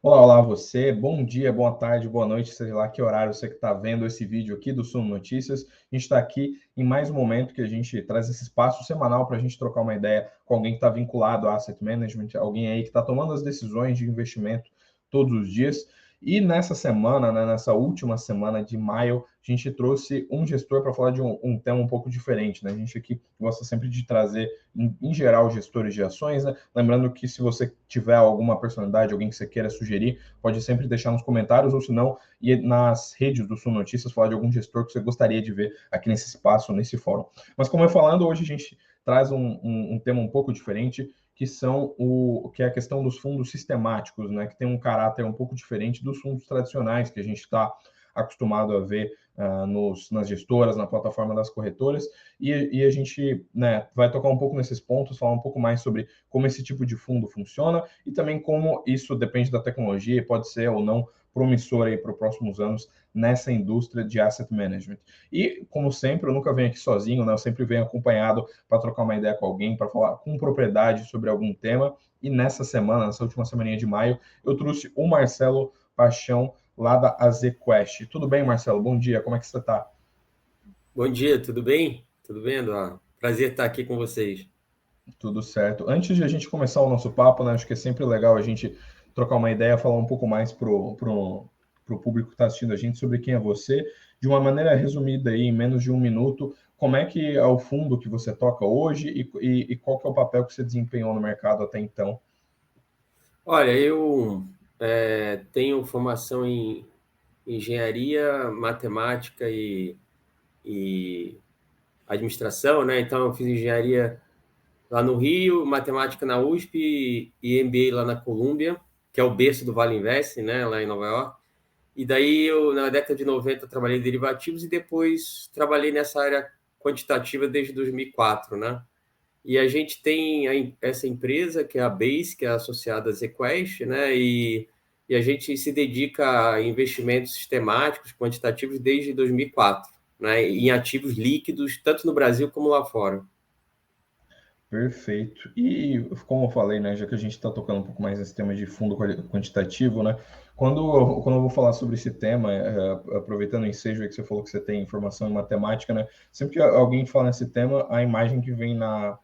Olá, olá você, bom dia, boa tarde, boa noite, sei lá que horário você que está vendo esse vídeo aqui do Suno Notícias. A gente está aqui em mais um momento que a gente traz esse espaço semanal para a gente trocar uma ideia com alguém que está vinculado a Asset Management, alguém aí que está tomando as decisões de investimento todos os dias. E nessa semana, né, nessa última semana de maio, a gente trouxe um gestor para falar de um tema um pouco diferente, né? A gente aqui gosta sempre de trazer, em geral, gestores de ações, né? Lembrando que se você tiver alguma personalidade, alguém que você queira sugerir, pode sempre deixar nos comentários, ou se não, ir nas redes do Sul Notícias, falar de algum gestor que você gostaria de ver aqui nesse espaço, nesse fórum. Mas como eu falando, hoje a gente traz um tema um pouco diferente, que é a questão dos fundos sistemáticos, né, que tem um caráter um pouco diferente dos fundos tradicionais que a gente está acostumado a ver nas gestoras, na plataforma das corretoras, e a gente, né, vai tocar um pouco nesses pontos, falar um pouco mais sobre como esse tipo de fundo funciona e também como isso depende da tecnologia e pode ser ou não promissor aí para os próximos anos nessa indústria de asset management. E, como sempre, eu nunca venho aqui sozinho, né? Eu sempre venho acompanhado para trocar uma ideia com alguém, para falar com propriedade sobre algum tema. E nessa semana, nessa última semaninha de maio, eu trouxe o Marcelo Paixão, lá da AZQuest. Tudo bem, Marcelo? Bom dia, como é que você está? Bom dia, tudo bem? Tudo bem, Eduardo? Prazer estar aqui com vocês. Tudo certo. Antes de a gente começar o nosso papo, né, acho que é sempre legal a gente trocar uma ideia, falar um pouco mais pro público que está assistindo a gente sobre quem é você, de uma maneira resumida aí, em menos de um minuto, como é que é o fundo que você toca hoje e qual que é o papel que você desempenhou no mercado até então? Olha, eu tenho formação em engenharia, matemática e administração, né? Então, eu fiz engenharia lá no Rio, matemática na USP e MBA lá na Colômbia, que é o berço do Vale Invest, né? Lá em Nova York. E daí, na década de 90, trabalhei em derivativos e depois trabalhei nessa área quantitativa desde 2004, né? E a gente tem essa empresa, que é a Base, que é associada à ZQuest, né? E a gente se dedica a investimentos sistemáticos, quantitativos, desde 2004, né? Em ativos líquidos, tanto no Brasil como lá fora. Perfeito. E como eu falei, né, já que a gente está tocando um pouco mais nesse tema de fundo quantitativo, né, quando eu vou falar sobre esse tema, aproveitando o ensejo aí que você falou que você tem informação em matemática, né, sempre que alguém fala nesse tema, a imagem que vem na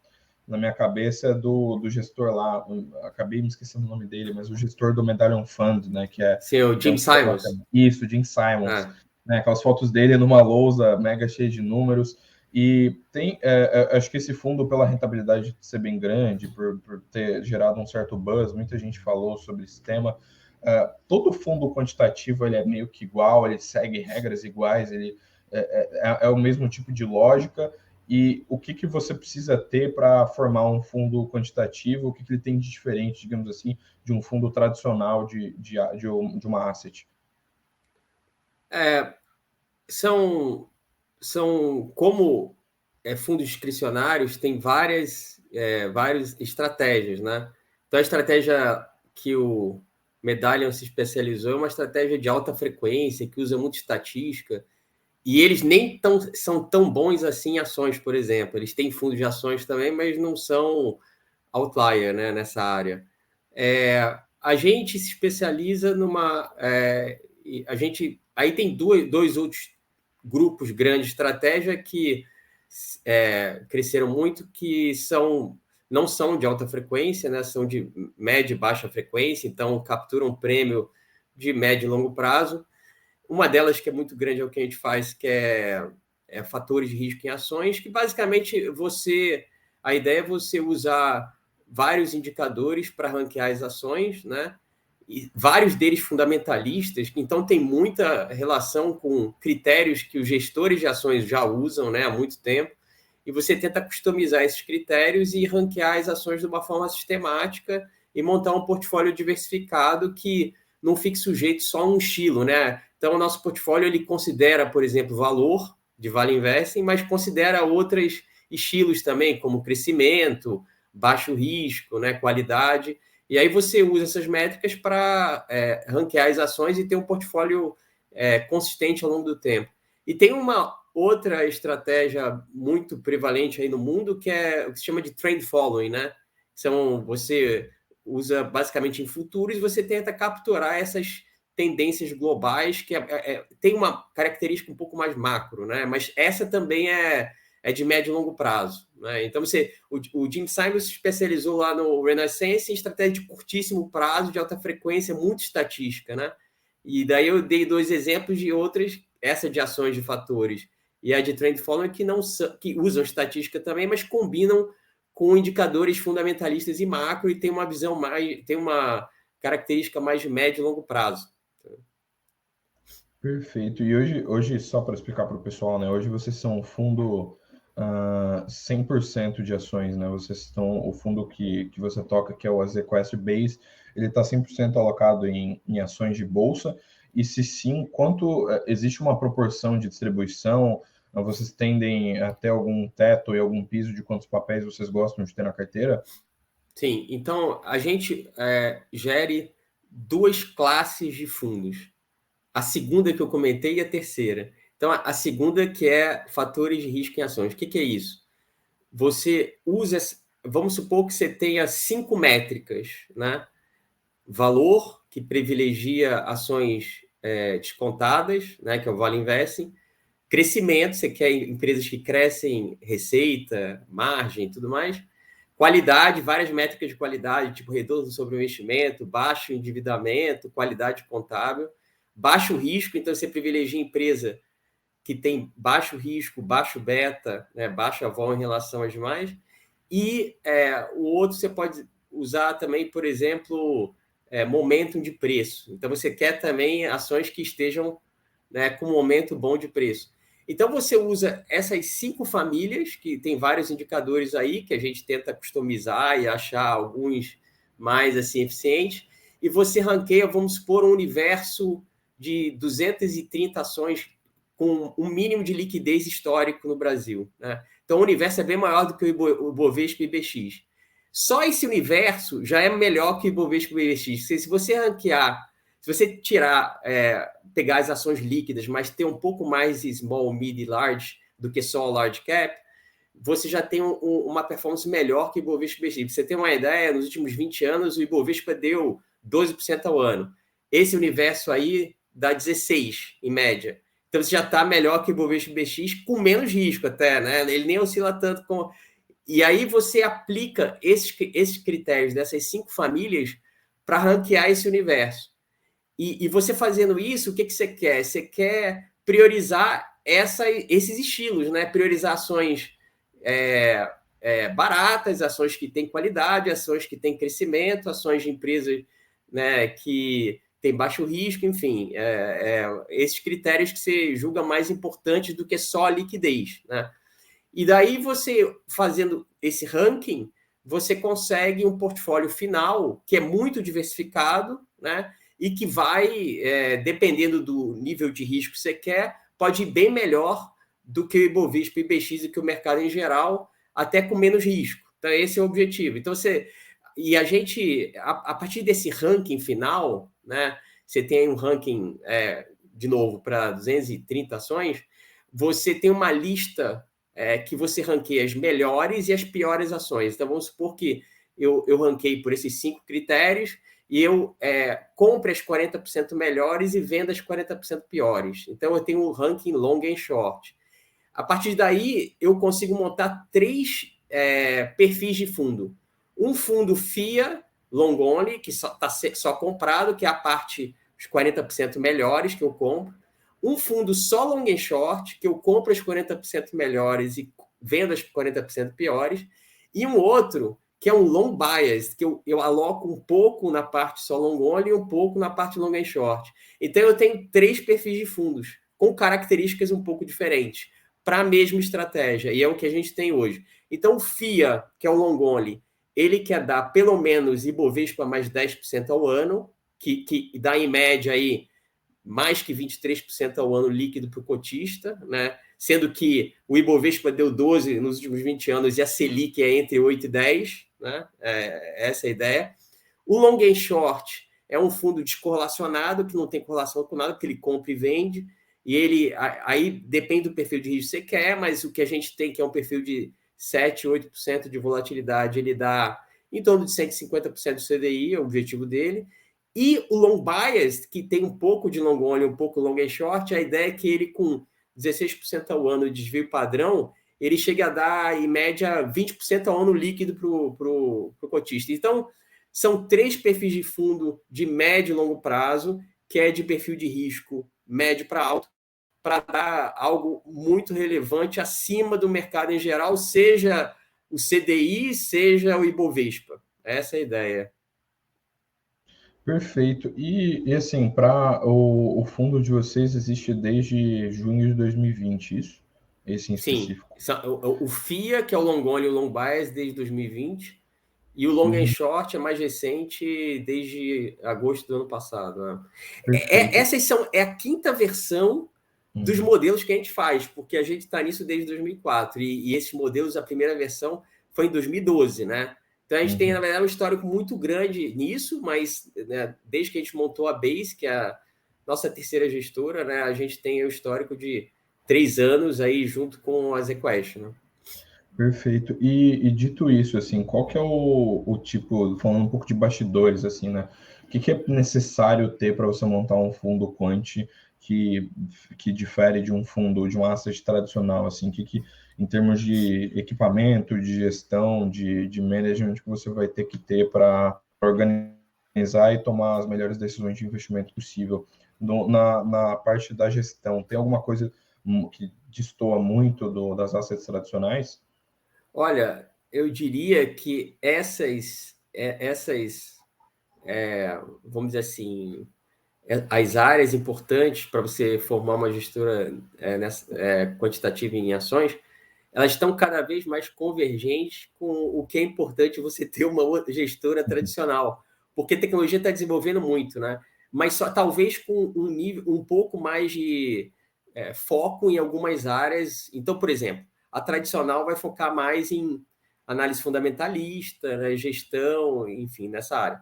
minha cabeça é do gestor lá, acabei me esquecendo o nome dele, mas o gestor do Medallion Fund, né, Sim, o que é Jim um cara Simons. bacana. Isso, Jim Simons, É. né, aquelas fotos dele numa lousa mega cheia de números. E tem, acho que esse fundo, pela rentabilidade de ser bem grande, por ter gerado um certo buzz, muita gente falou sobre esse tema. Todo fundo quantitativo ele é meio que igual, ele segue regras iguais, ele é o mesmo tipo de lógica. E o que, que você precisa ter para formar um fundo quantitativo? O que, que ele tem de diferente, digamos assim, de um fundo tradicional de uma asset? É, são, são como fundos discricionários, tem várias estratégias, né? Então, a estratégia que o Medallion se especializou é uma estratégia de alta frequência, que usa muito estatística, e eles nem são tão bons assim em ações, por exemplo. Eles têm fundos de ações também, mas não são outlier, né, nessa área. A gente se especializa a gente aí tem dois outros grupos grandes de estratégia que cresceram muito, que não são de alta frequência, né? São de média e baixa frequência, então capturam prêmio de médio e longo prazo. Uma delas que é muito grande é o que a gente faz, que é fatores de risco em ações, que basicamente a ideia é você usar vários indicadores para ranquear as ações, né? E vários deles fundamentalistas, então tem muita relação com critérios que os gestores de ações já usam, né, há muito tempo, e você tenta customizar esses critérios e ranquear as ações de uma forma sistemática e montar um portfólio diversificado que não fique sujeito só a um estilo, né? Então, o nosso portfólio ele considera, por exemplo, valor de Vale Investing, mas considera outros estilos também, como crescimento, baixo risco, né, qualidade. E aí você usa essas métricas para ranquear as ações e ter um portfólio consistente ao longo do tempo. E tem uma outra estratégia muito prevalente aí no mundo, que é o que se chama de trend following, né? São você usa basicamente em futuros, e você tenta capturar essas tendências globais, que tem uma característica um pouco mais macro, né? Mas essa também é de médio e longo prazo, né? Então, o Jim Simons se especializou lá no Renaissance em estratégia de curtíssimo prazo, de alta frequência, muito estatística, né? E daí eu dei 2 exemplos de outras, essa de ações de fatores e a de trend following, que usam estatística também, mas combinam com indicadores fundamentalistas e macro, e tem uma visão tem uma característica mais de médio e longo prazo. Perfeito. E hoje só para explicar para o pessoal, né? Hoje vocês são um fundo 100% de ações, né? Vocês estão, o fundo que você toca, que é o Azequest Base, ele está 100% alocado em ações de bolsa. E se sim, quanto existe uma proporção de distribuição? Vocês tendem a ter algum teto e algum piso de quantos papéis vocês gostam de ter na carteira? Sim, então a gente gere 2 classes de fundos. A segunda que eu comentei e a terceira. Então, a segunda que é fatores de risco em ações. O que é isso? Você usa, vamos supor que você tenha 5 métricas, né? Valor, que privilegia ações descontadas, né? Que é o Vale Investing. Crescimento, você quer empresas que crescem receita, margem e tudo mais. Qualidade, várias métricas de qualidade, tipo retorno sobre o investimento, baixo endividamento, qualidade contábil. Baixo risco, então você privilegia empresa que tem baixo risco, baixo beta, né, baixa vol em relação às demais. E o outro você pode usar também, por exemplo, momentum de preço. Então você quer também ações que estejam, né, com um momento bom de preço. Então você usa essas 5 famílias, que tem vários indicadores aí, que a gente tenta customizar e achar alguns mais assim eficientes, e você ranqueia, vamos supor, um universo de 230 ações com um mínimo de liquidez histórico no Brasil, né? Então o universo é bem maior do que o Ibovespa e IBX. Só esse universo já é melhor que o Ibovespa e IBX. Se você ranquear, se você tirar, pegar as ações líquidas, mas ter um pouco mais small, mid e large do que só o large cap, você já tem uma performance melhor que o Ibovespa e IBX. Pra você ter uma ideia, nos últimos 20 anos, o Ibovespa deu 12% ao ano. Esse universo aí dá 16%, em média. Então, você já está melhor que o Ibovespa BX, com menos risco até, né? Ele nem oscila tanto como... E aí você aplica esses critérios dessas 5 famílias para ranquear esse universo. E você fazendo isso, o que você quer? Você quer priorizar esses estilos, né? Priorizar ações baratas, ações que têm qualidade, ações que têm crescimento, ações de empresas, né, que tem baixo risco, enfim, esses critérios que você julga mais importantes do que só a liquidez, né? E daí você, fazendo esse ranking, você consegue um portfólio final que é muito diversificado, né? E que vai, dependendo do nível de risco que você quer, pode ir bem melhor do que o Ibovespa, IBX e que o mercado em geral, até com menos risco. Então, esse é o objetivo. Então, a gente, a partir desse ranking final, né, você tem um ranking, de novo, para 230 ações, você tem uma lista que você ranqueia as melhores e as piores ações. Então, vamos supor que eu ranqueei por esses 5 critérios e eu compro as 40% melhores e vendo as 40% piores. Então, eu tenho um ranking long and short. A partir daí, eu consigo montar 3 perfis de fundo. Um fundo FIA, long only, que está só comprado, que é a parte, os 40% melhores que eu compro. Um fundo só long and short, que eu compro as 40% melhores e vendo as 40% piores. E um outro, que é um long bias, que eu aloco um pouco na parte só long only e um pouco na parte long and short. Então, eu tenho 3 perfis de fundos, com características um pouco diferentes, para a mesma estratégia, e é o que a gente tem hoje. Então, o FIA, que é o long only, ele quer dar pelo menos Ibovespa mais 10% ao ano, que dá em média aí mais que 23% ao ano líquido para o cotista, né? Sendo que o Ibovespa deu 12% nos últimos 20 anos e a Selic é entre 8 e 10%, né? Essa é a ideia. O long and short é um fundo descorrelacionado, que não tem correlação com nada, porque ele compra e vende, e ele aí depende do perfil de risco que você quer, mas o que a gente tem, que é um perfil de 7, 8% de volatilidade, ele dá em torno de 150% do CDI, é o objetivo dele. E o long bias, que tem um pouco de long only, um pouco long and short, a ideia é que ele, com 16% ao ano de desvio padrão, ele chega a dar, em média, 20% ao ano líquido para o cotista. Então, são 3 perfis de fundo de médio e longo prazo, que é de perfil de risco médio para alto, para dar algo muito relevante acima do mercado em geral, seja o CDI, seja o Ibovespa. Essa é a ideia. Perfeito. E assim, para o fundo de vocês existe desde junho de 2020, isso? Esse em Sim, específico. o FIA, que é o long only e o long bias, desde 2020, e o long and Uhum, short é mais recente, desde agosto do ano passado. Né? perfeito. É a quinta versão dos Uhum, modelos que a gente faz, porque a gente está nisso desde 2004, e esses modelos, a primeira versão foi em 2012, né? Então a gente tem, na uhum. verdade, um histórico muito grande nisso, mas né, desde que a gente montou a Base, que é a nossa terceira gestora, né, a gente tem o histórico de 3 anos aí junto com a ZQuest, né? Perfeito. E dito isso, assim, qual que é o tipo, falando um pouco de bastidores, assim, né? O que é necessário ter para você montar um fundo quant que, que difere de um fundo, de um asset tradicional, assim, em termos de equipamento, de gestão, de management que você vai ter que ter para organizar e tomar as melhores decisões de investimento possível. Na parte da gestão, tem alguma coisa que destoa muito das assets tradicionais? Olha, eu diria que vamos dizer assim, as áreas importantes para você formar uma gestora quantitativa em ações, elas estão cada vez mais convergentes com o que é importante você ter uma gestora tradicional, porque a tecnologia está desenvolvendo muito, né? Mas só talvez com um nível um pouco mais de foco em algumas áreas. Então, por exemplo, a tradicional vai focar mais em análise fundamentalista, né, gestão, enfim, nessa área.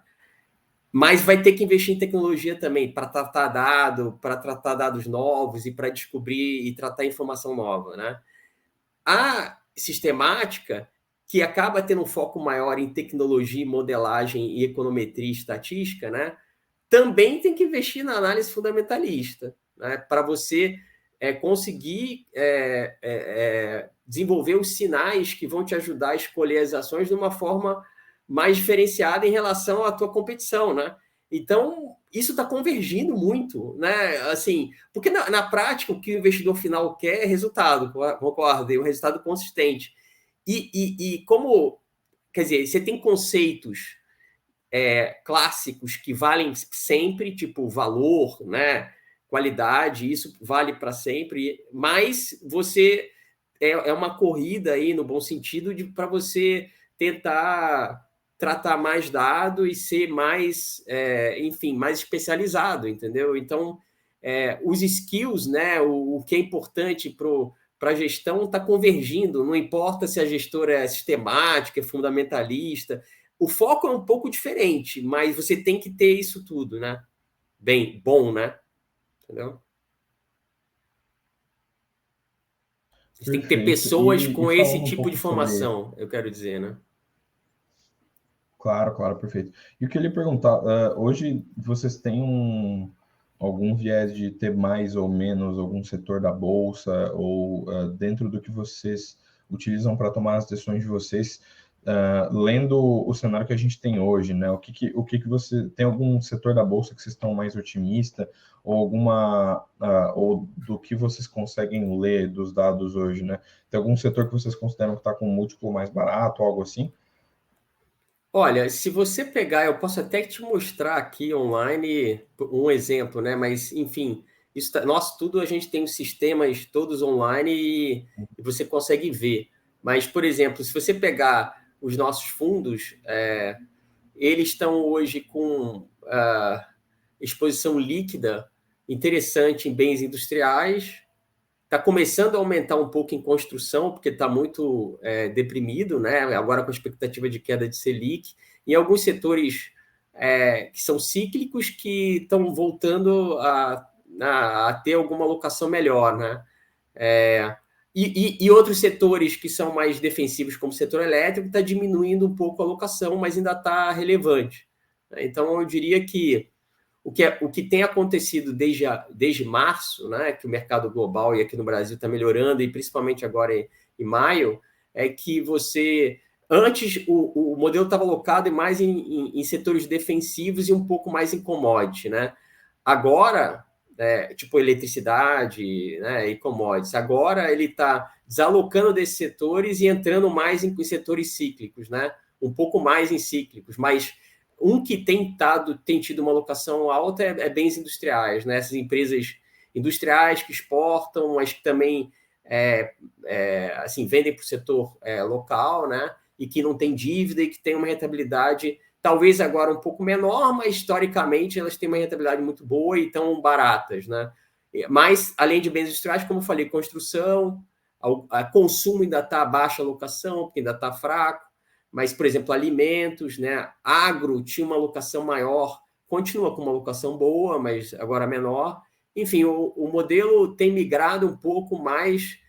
Mas vai ter que investir em tecnologia também para tratar para tratar dados novos e para descobrir e tratar informação nova, né? A sistemática, que acaba tendo um foco maior em tecnologia, modelagem e econometria e estatística, né? Também tem que investir na análise fundamentalista, né? Para você conseguir desenvolver os sinais que vão te ajudar a escolher as ações de uma forma mais diferenciada em relação à tua competição, né? Então, isso está convergindo muito, né? Assim, porque na prática o que o investidor final quer é resultado, concorda? E um resultado consistente. E como, quer dizer, você tem conceitos clássicos que valem sempre, tipo valor, né? Qualidade, isso vale para sempre, mas você é uma corrida aí, no bom sentido, para você tentar tratar mais dado e ser mais, enfim, mais especializado, entendeu? Então, os skills, né, o que é importante para a gestão está convergindo, não importa se a gestora é sistemática, é fundamentalista, o foco é um pouco diferente, mas você tem que ter isso tudo, né? Bem, bom, né? Entendeu? Você tem que ter Perfeito. pessoas E com esse falando um tipo de pouco sobre. formação, eu quero dizer, né? Claro, claro, perfeito. E eu queria perguntar, hoje vocês têm algum viés de ter mais ou menos algum setor da bolsa, ou dentro do que vocês utilizam para tomar as decisões de vocês, lendo o cenário que a gente tem hoje, né? O que que você tem algum setor da bolsa que vocês estão mais otimista, ou ou do que vocês conseguem ler dos dados hoje, né? Tem algum setor que vocês consideram que está com um múltiplo mais barato, algo assim? Olha, se você pegar, eu posso até te mostrar aqui online um exemplo, né? Mas, enfim, nosso tudo a gente tem os sistemas todos online e você consegue ver. Mas, por exemplo, se você pegar os nossos fundos, eles estão hoje com exposição líquida interessante em bens industriais. Está começando a aumentar um pouco em construção, porque está muito deprimido, né? Agora com a expectativa de queda de Selic. E alguns setores que são cíclicos que estão voltando a ter alguma alocação melhor, né? E outros setores que são mais defensivos, como o setor elétrico, está diminuindo um pouco a alocação, mas ainda está relevante. Então, eu diria que o que tem acontecido desde março, né, que o mercado global e aqui no Brasil está melhorando, e principalmente agora em maio, é que antes, o modelo estava alocado mais em setores defensivos e um pouco mais em commodity, né? Agora, tipo eletricidade, né, e commodities, agora ele está desalocando desses setores e entrando mais em setores cíclicos, né? Um pouco mais em cíclicos, mas um que tem tido uma alocação alta é bens industriais, né? Essas empresas industriais que exportam, mas que também assim, vendem para o setor local, né? E que não tem dívida e que tem uma rentabilidade talvez agora um pouco menor, mas historicamente elas têm uma rentabilidade muito boa e estão baratas, né? Mas, além de bens industriais, como eu falei, construção, consumo ainda está baixa a alocação, porque ainda está fraco, mas, por exemplo, alimentos, né? Agro tinha uma alocação maior, continua com uma alocação boa, mas agora menor. Enfim, o modelo tem migrado um pouco mais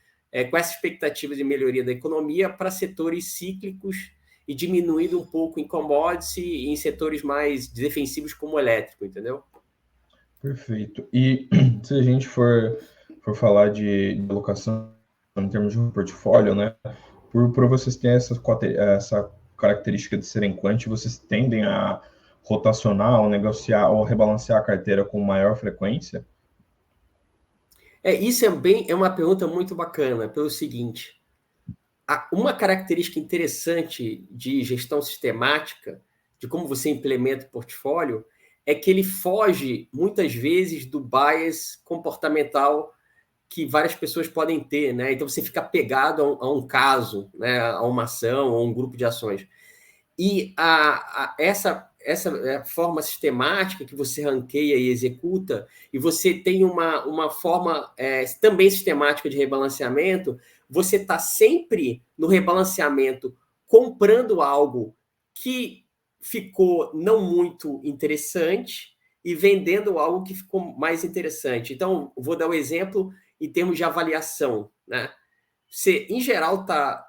com essa expectativa de melhoria da economia para setores cíclicos e diminuindo um pouco em commodities e em setores mais defensivos como o elétrico, entendeu? Perfeito. E se a gente for falar de alocação em termos de portfólio, né? Por vocês terem essa característica de serem quant, vocês tendem a rotacionar ou negociar ou rebalancear a carteira com maior frequência? Isso é uma pergunta muito bacana, pelo seguinte: uma característica interessante de gestão sistemática, de como você implementa o portfólio, é que ele foge, muitas vezes, do bias comportamental que várias pessoas podem ter, né? Então, você fica pegado a um caso, né? A uma ação ou um grupo de ações. E essa forma sistemática que você ranqueia e executa, e você tem uma forma também sistemática de rebalanceamento, você está sempre no rebalanceamento comprando algo que ficou não muito interessante e vendendo algo que ficou mais interessante. Então, vou dar um exemplo em termos de avaliação, né? Você, em geral, está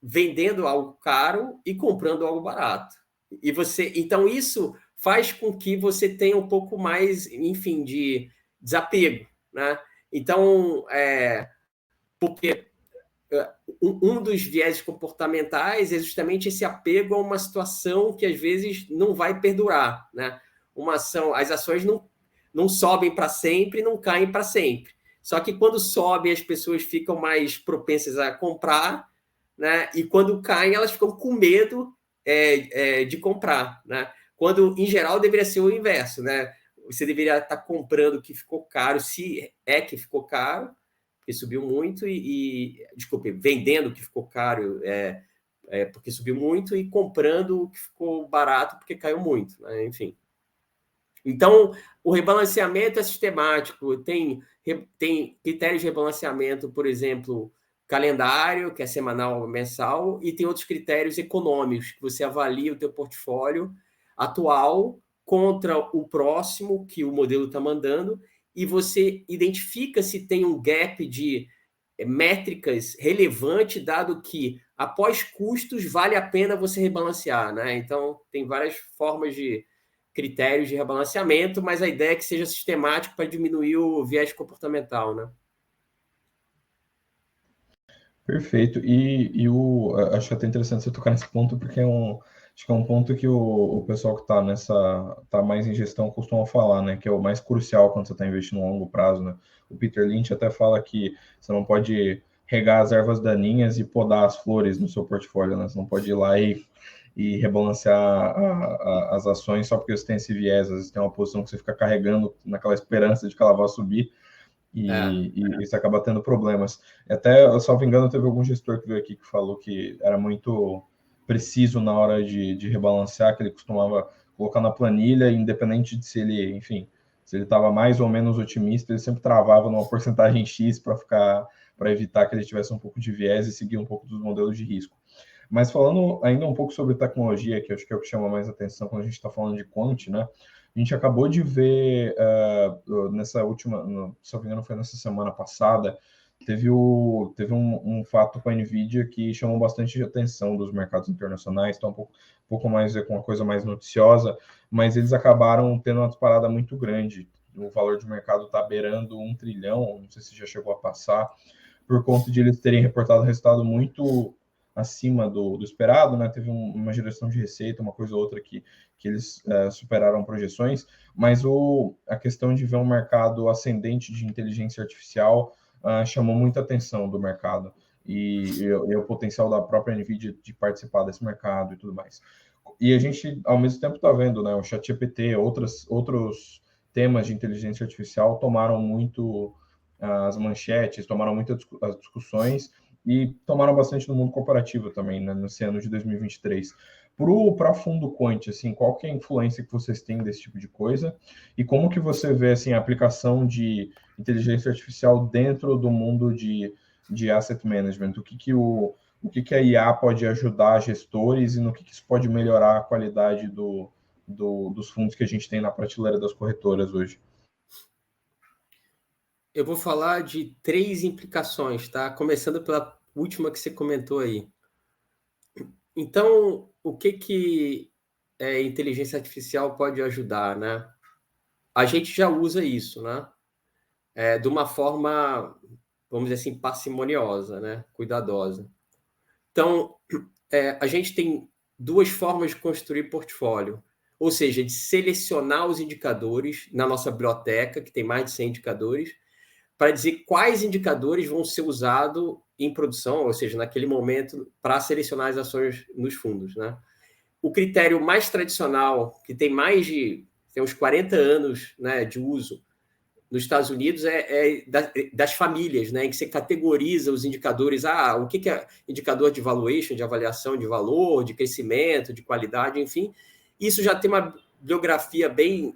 vendendo algo caro e comprando algo barato. Então isso faz com que você tenha um pouco mais, enfim, de desapego, né? Então, porque um dos viés comportamentais é justamente esse apego a uma situação que às vezes não vai perdurar, né? As ações não sobem para sempre, não caem para sempre. Só que quando sobe, as pessoas ficam mais propensas a comprar, né? E quando caem, elas ficam com medo de comprar, né? Quando, em geral, deveria ser o inverso, né? Você deveria estar comprando o que ficou caro, se é que ficou caro, porque subiu muito, desculpe, vendendo o que ficou caro porque subiu muito, e comprando o que ficou barato porque caiu muito, né? Enfim. Então, o rebalanceamento é sistemático, tem critérios de rebalanceamento, por exemplo, calendário, que é semanal ou mensal, e tem outros critérios econômicos, que você avalia o teu portfólio atual contra o próximo que o modelo está mandando, e você identifica se tem um gap de métricas relevante, dado que, após custos, vale a pena você rebalancear, né? Então, tem várias formas de critérios de rebalanceamento, mas a ideia é que seja sistemático para diminuir o viés comportamental, né? Perfeito. Acho que é até interessante você tocar nesse ponto, porque acho que é um ponto que o pessoal que está mais em gestão costuma falar, né? Que é o mais crucial quando você está investindo no longo prazo, né? O Peter Lynch até fala que você não pode regar as ervas daninhas e podar as flores no seu portfólio, né? Você não pode ir lá e rebalancear as ações só porque você tem esse viés. Às vezes tem uma posição que você fica carregando naquela esperança de que ela vá subir, e isso acaba tendo problemas. Até, salvo engano, teve algum gestor que veio aqui que falou que era muito preciso na hora de rebalancear, que ele costumava colocar na planilha, independente de se ele, enfim, se ele estava mais ou menos otimista, ele sempre travava numa porcentagem X para evitar que ele tivesse um pouco de viés e seguir um pouco dos modelos de risco. Mas falando ainda um pouco sobre tecnologia, que acho que é o que chama mais atenção quando a gente está falando de quant, né? A gente acabou de ver nessa última, se não me engano, foi nessa semana passada, teve um fato com a NVIDIA que chamou bastante atenção dos mercados internacionais, então pouco mais com uma coisa mais noticiosa, mas eles acabaram tendo uma disparada muito grande. O valor de mercado está beirando 1 trilhão, não sei se já chegou a passar, por conta de eles terem reportado resultado muito acima do esperado, né? Teve uma geração de receita, uma coisa ou outra que eles superaram projeções, mas a questão de ver um mercado ascendente de inteligência artificial chamou muita atenção do mercado e o potencial da própria NVIDIA de participar desse mercado e tudo mais. E a gente, ao mesmo tempo, está vendo, né? O ChatGPT, outros temas de inteligência artificial tomaram muito as manchetes, tomaram muitas as discussões e tomaram bastante no mundo corporativo também, né, nesse ano de 2023. Para fundo quant, assim, qual que é a influência que vocês têm desse tipo de coisa e como que você vê assim, a aplicação de inteligência artificial dentro do mundo de asset management? O que a IA pode ajudar gestores e no que isso pode melhorar a qualidade dos fundos que a gente tem na prateleira das corretoras hoje? Eu vou falar de 3 implicações, tá? Começando pela última que você comentou aí. Então, o que inteligência artificial pode ajudar, né? A gente já usa isso, né? De uma forma, vamos dizer assim, parcimoniosa, né? Cuidadosa. Então, a gente tem 2 formas de construir portfólio. Ou seja, de selecionar os indicadores na nossa biblioteca, que tem mais de 100 indicadores, para dizer quais indicadores vão ser usados em produção, ou seja, naquele momento, para selecionar as ações nos fundos, né? O critério mais tradicional, que tem tem uns 40 anos, né, de uso nos Estados Unidos, das famílias, né, em que você categoriza os indicadores. O que é indicador de valuation, de avaliação de valor, de crescimento, de qualidade, enfim. Isso já tem uma bibliografia bem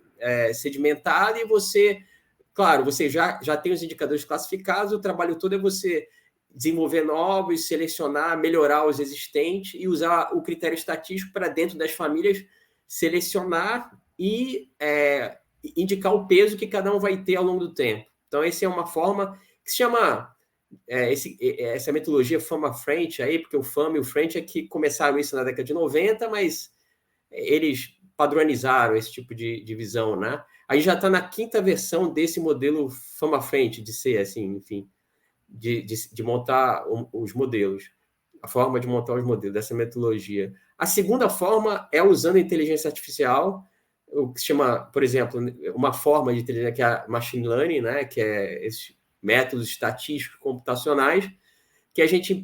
sedimentada e claro, você já tem os indicadores classificados, o trabalho todo é você desenvolver novos, selecionar, melhorar os existentes e usar o critério estatístico para, dentro das famílias, selecionar e indicar o peso que cada um vai ter ao longo do tempo. Então, essa é uma forma que se chama... essa metodologia Fama-Frente, aí, porque o Fama e o Frente é que começaram isso na década de 90, mas eles padronizaram esse tipo de visão, né? Aí já está na 5ª versão desse modelo Fama-Frente, de ser assim, enfim, de montar os modelos, a forma de montar os modelos dessa metodologia. A segunda forma é usando a inteligência artificial, o que se chama, por exemplo, uma forma de inteligência que é a machine learning, né, que é esses métodos estatísticos computacionais, que a gente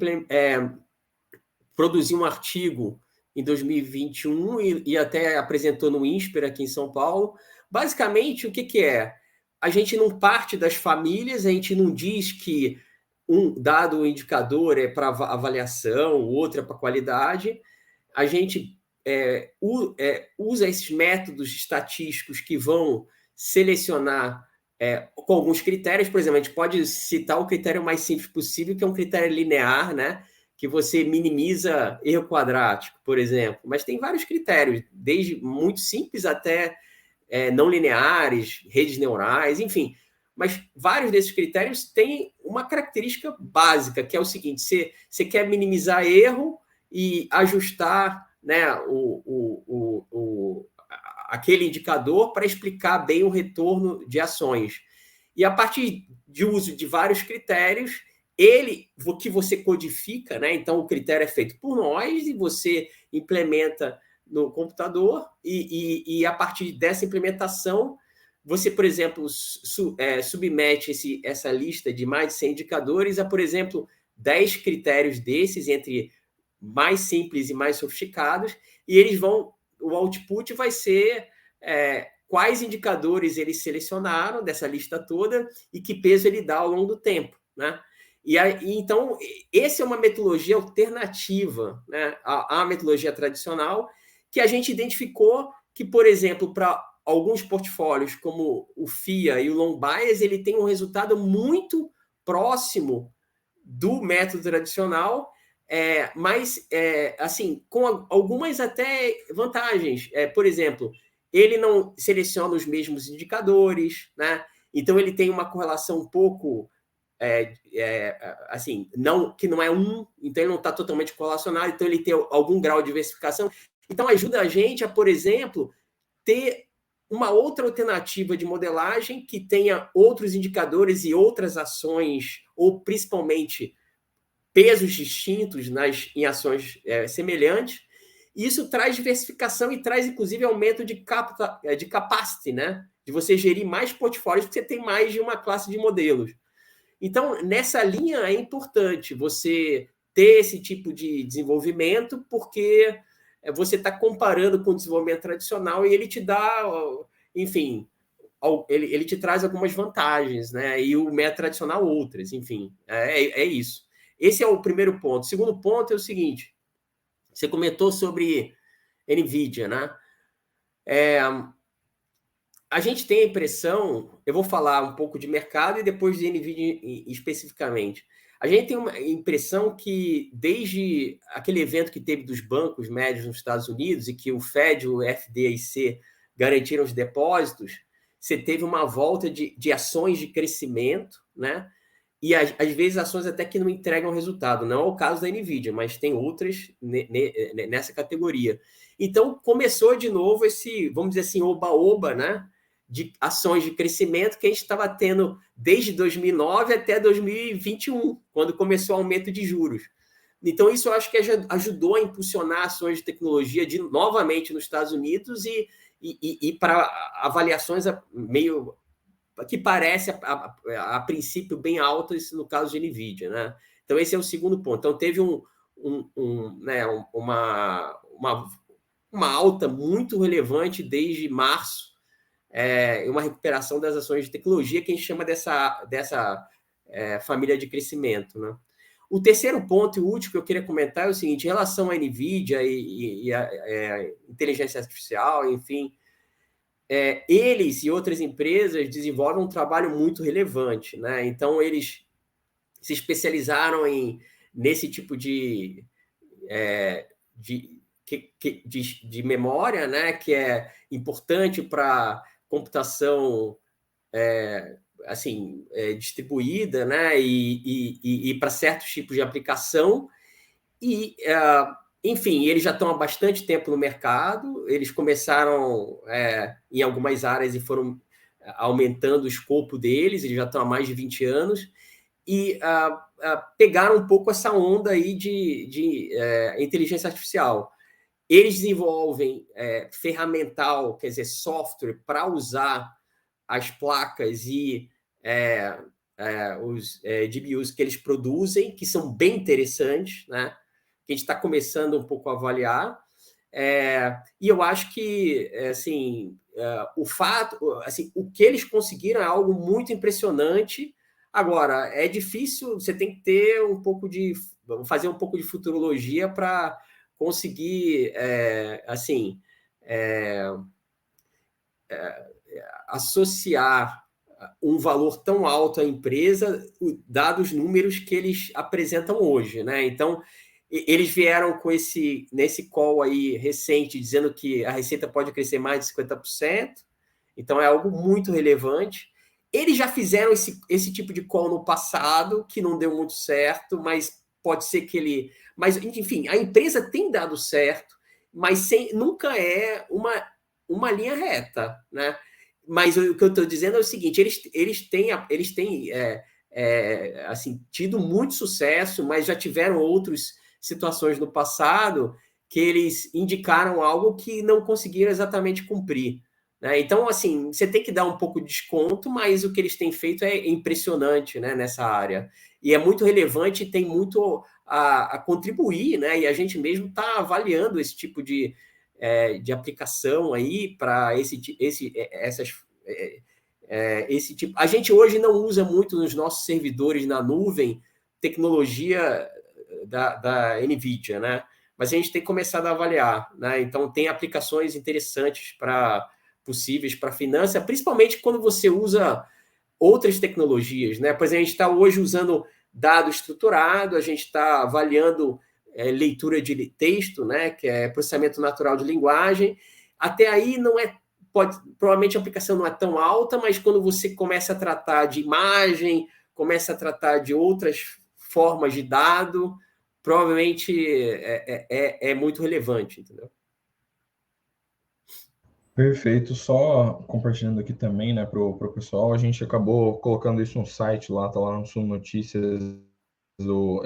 produziu um artigo em 2021 e até apresentou no INSPER aqui em São Paulo. Basicamente, o que é? A gente não parte das famílias, a gente não diz que um dado indicador é para avaliação, o outro é para qualidade. A gente usa esses métodos estatísticos que vão selecionar com alguns critérios. Por exemplo, a gente pode citar o critério mais simples possível, que é um critério linear, né? Que você minimiza erro quadrático, por exemplo. Mas tem vários critérios, desde muito simples até não lineares, redes neurais, enfim. Mas vários desses critérios têm uma característica básica, que é o seguinte: você quer minimizar erro e ajustar, né, aquele indicador para explicar bem o retorno de ações. E a partir de uso de vários critérios, o que você codifica, né? Então o critério é feito por nós e você implementa no computador e a partir dessa implementação você, por exemplo, submete essa lista de mais de 100 indicadores a, por exemplo, 10 critérios desses, entre mais simples e mais sofisticados, e o output vai ser quais indicadores eles selecionaram dessa lista toda e que peso ele dá ao longo do tempo, né? Então, essa é uma metodologia alternativa, né, à metodologia tradicional, que a gente identificou que, por exemplo, para alguns portfólios, como o FIA e o Long Bias, ele tem um resultado muito próximo do método tradicional, mas, assim, com algumas até vantagens. Por exemplo, ele não seleciona os mesmos indicadores, né? Então ele tem uma correlação um pouco assim, que não é então ele não está totalmente correlacionado, então ele tem algum grau de diversificação. Então ajuda a gente a, por exemplo, ter uma outra alternativa de modelagem que tenha outros indicadores e outras ações, ou principalmente pesos distintos em ações semelhantes. Isso traz diversificação e traz, inclusive, aumento de capacity, né? De você gerir mais portfólios, porque você tem mais de uma classe de modelos. Então, nessa linha, é importante você ter esse tipo de desenvolvimento, porque você está comparando com o desenvolvimento tradicional e ele te dá, enfim, ele te traz algumas vantagens, né? E o método tradicional outras, enfim, é isso. Esse é o primeiro ponto. O segundo ponto é o seguinte: você comentou sobre NVIDIA, né? A gente tem a impressão, eu vou falar um pouco de mercado e depois de NVIDIA especificamente. A gente tem uma impressão que, desde aquele evento que teve dos bancos médios nos Estados Unidos e que o Fed, o FDIC garantiram os depósitos, você teve uma volta de ações de crescimento, né? E às vezes ações até que não entregam resultado. Não é o caso da NVIDIA, mas tem outras nessa categoria. Então, começou de novo esse, vamos dizer assim, oba-oba, né? De ações de crescimento que a gente estava tendo desde 2009 até 2021, quando começou o aumento de juros. Então, isso eu acho que ajudou a impulsionar ações de tecnologia novamente nos Estados Unidos e para avaliações meio que parece, a princípio, bem altas no caso de NVIDIA, né? Então, esse é o segundo ponto. Então, teve uma alta muito relevante desde março, uma recuperação das ações de tecnologia que a gente chama dessa família de crescimento, né? O terceiro ponto e o último que eu queria comentar é o seguinte: em relação à NVIDIA e a inteligência artificial, enfim, eles e outras empresas desenvolvem um trabalho muito relevante, né? Então, eles se especializaram nesse tipo de memória, né? Que é importante para computação distribuída, né? E para certos tipos de aplicação. Enfim, eles já estão há bastante tempo no mercado, eles começaram em algumas áreas e foram aumentando o escopo deles, eles já estão há mais de 20 anos, e pegaram um pouco essa onda aí de inteligência artificial. Eles desenvolvem ferramental, quer dizer, software, para usar as placas e os GPUs que eles produzem, que são bem interessantes, né? Que a gente está começando um pouco a avaliar. E eu acho que o que eles conseguiram é algo muito impressionante. Agora, é difícil, você tem que ter fazer um pouco de futurologia para conseguir associar um valor tão alto à empresa, dados os números que eles apresentam hoje, né? Então, eles vieram nesse call aí recente, dizendo que a receita pode crescer mais de 50%, então é algo muito relevante. Eles já fizeram esse tipo de call no passado, que não deu muito certo, mas pode ser que Mas, enfim, a empresa tem dado certo, mas nunca é uma linha reta, né? Mas o que eu estou dizendo é o seguinte: eles têm tido muito sucesso, mas já tiveram outras situações no passado que eles indicaram algo que não conseguiram exatamente cumprir, né? Então, assim, você tem que dar um pouco de desconto, mas o que eles têm feito é impressionante, né, nessa área. E é muito relevante e tem muito a contribuir, né? E a gente mesmo está avaliando esse tipo de aplicação aí para esse tipo. A gente hoje não usa muito nos nossos servidores na nuvem tecnologia da NVIDIA, né? Mas a gente tem começado a avaliar, né? Então, tem aplicações interessantes possíveis para finança, principalmente quando você usa outras tecnologias, né? Por exemplo, a gente está hoje usando dado estruturado, a gente está avaliando leitura de texto, né? Que é processamento natural de linguagem. Até aí provavelmente a aplicação não é tão alta, mas quando você começa a tratar de imagem, começa a tratar de outras formas de dado, provavelmente é muito relevante, entendeu? Perfeito, só compartilhando aqui também, né, para o pessoal, a gente acabou colocando isso no site lá, tá lá no Sul Notícias,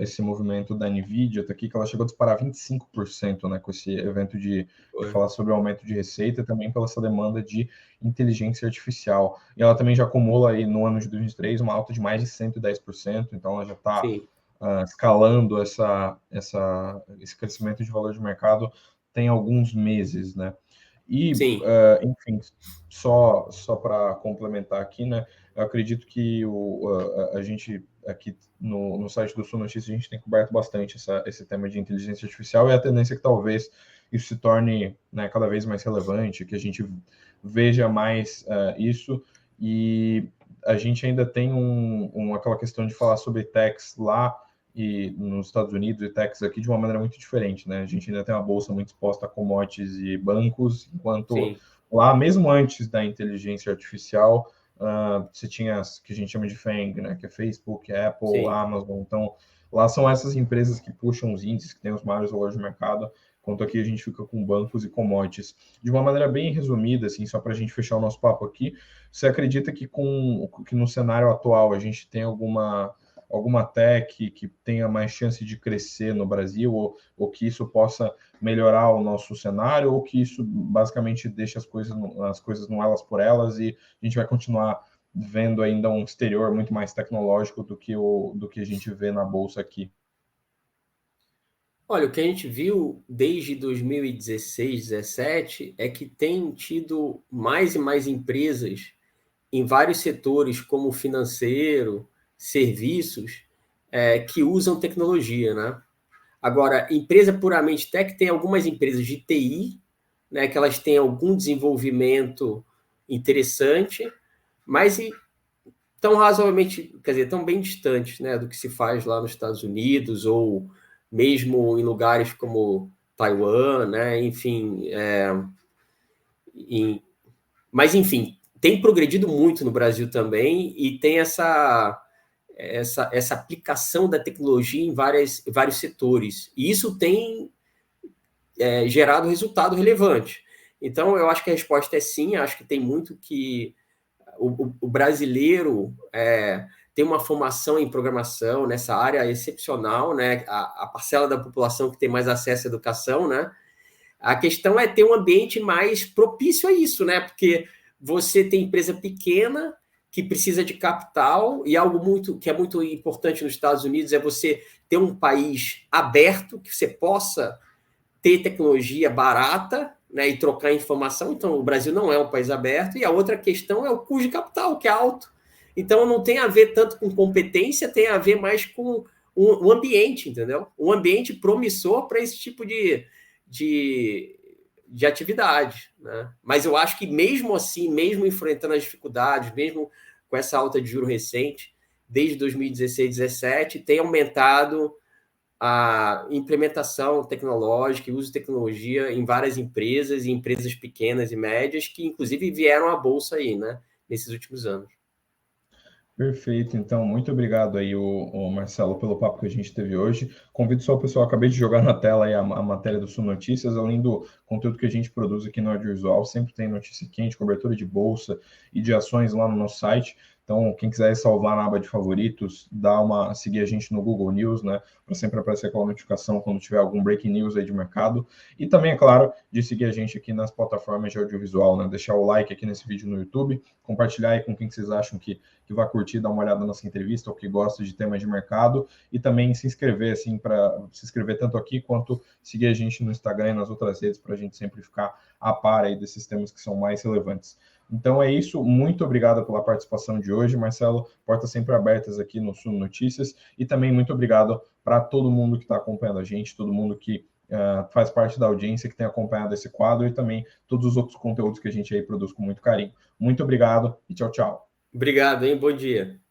esse movimento da NVIDIA, tá aqui, que ela chegou a disparar 25%, né, com esse evento de falar sobre o aumento de receita e também pela essa demanda de inteligência artificial. E ela também já acumula aí no ano de 2023 uma alta de mais de 110%, então ela já está escalando esse crescimento de valor de mercado tem alguns meses, né? E, enfim, só para complementar aqui, né? Eu acredito que a gente aqui no site do Sul Notícias a gente tem coberto bastante esse tema de inteligência artificial e a tendência é que talvez isso se torne, né, cada vez mais relevante, que a gente veja mais isso. E a gente ainda tem aquela questão de falar sobre techs lá e nos Estados Unidos e techs aqui de uma maneira muito diferente, né? A gente ainda tem uma bolsa muito exposta a commodities e bancos, enquanto lá, mesmo antes da inteligência artificial, você tinha as que a gente chama de FANG, né? Que é Facebook, Apple, Amazon. Então, lá são essas empresas que puxam os índices, que têm os maiores valores de mercado, enquanto aqui a gente fica com bancos e commodities. De uma maneira bem resumida, assim, só para a gente fechar o nosso papo aqui, você acredita que no cenário atual a gente tem alguma tech que tenha mais chance de crescer no Brasil, ou que isso possa melhorar o nosso cenário, ou que isso basicamente deixa as coisas no elas por elas e a gente vai continuar vendo ainda um exterior muito mais tecnológico do que a gente vê na bolsa aqui? Olha, o que a gente viu desde 2016, 2017 é que tem tido mais e mais empresas em vários setores, como financeiro, serviços, que usam tecnologia, né? Agora, empresa puramente tech, tem algumas empresas de TI, né, que elas têm algum desenvolvimento interessante, mas estão razoavelmente, quer dizer, estão bem distantes, né, do que se faz lá nos Estados Unidos ou mesmo em lugares como Taiwan, né, enfim, mas enfim, tem progredido muito no Brasil também e tem essa aplicação da tecnologia em vários setores. E isso tem gerado resultado relevante. Então, eu acho que a resposta é sim, acho que tem muito que o brasileiro tem uma formação em programação nessa área excepcional, né? A parcela da população que tem mais acesso à educação, né? A questão é ter um ambiente mais propício a isso, né? Porque você tem empresa pequena que precisa de capital e algo que é muito importante nos Estados Unidos é você ter um país aberto, que você possa ter tecnologia barata, né, e trocar informação. Então, o Brasil não é um país aberto. E a outra questão é o custo de capital, que é alto. Então, não tem a ver tanto com competência, tem a ver mais com o ambiente, entendeu? Um ambiente promissor para esse tipo de atividade, né? Mas eu acho que mesmo assim, mesmo enfrentando as dificuldades, mesmo com essa alta de juro recente, desde 2016, 2017, tem aumentado a implementação tecnológica e uso de tecnologia em várias empresas, e empresas pequenas e médias, que inclusive vieram à bolsa aí, né, nesses últimos anos. Perfeito, então, muito obrigado aí, o Marcelo, pelo papo que a gente teve hoje. Convido só o pessoal, acabei de jogar na tela aí a matéria do Sul Notícias, além do conteúdo que a gente produz aqui no Audiovisual, sempre tem notícia quente, cobertura de bolsa e de ações lá no nosso site. Então, quem quiser salvar na aba de favoritos, seguir a gente no Google News, né, para sempre aparecer aquela notificação quando tiver algum breaking news aí de mercado. E também, é claro, de seguir a gente aqui nas plataformas de audiovisual, né, deixar o like aqui nesse vídeo no YouTube, compartilhar aí com quem vocês acham que vai curtir, dar uma olhada na nossa entrevista, ou que gosta de temas de mercado, e também se inscrever, assim, para se inscrever tanto aqui quanto seguir a gente no Instagram e nas outras redes, para a gente sempre ficar a par aí desses temas que são mais relevantes. Então é isso, muito obrigado pela participação de hoje, Marcelo, portas sempre abertas aqui no Sul Notícias, e também muito obrigado para todo mundo que está acompanhando a gente, todo mundo que faz parte da audiência, que tem acompanhado esse quadro, e também todos os outros conteúdos que a gente aí produz com muito carinho. Muito obrigado e tchau, tchau. Obrigado, hein? Bom dia.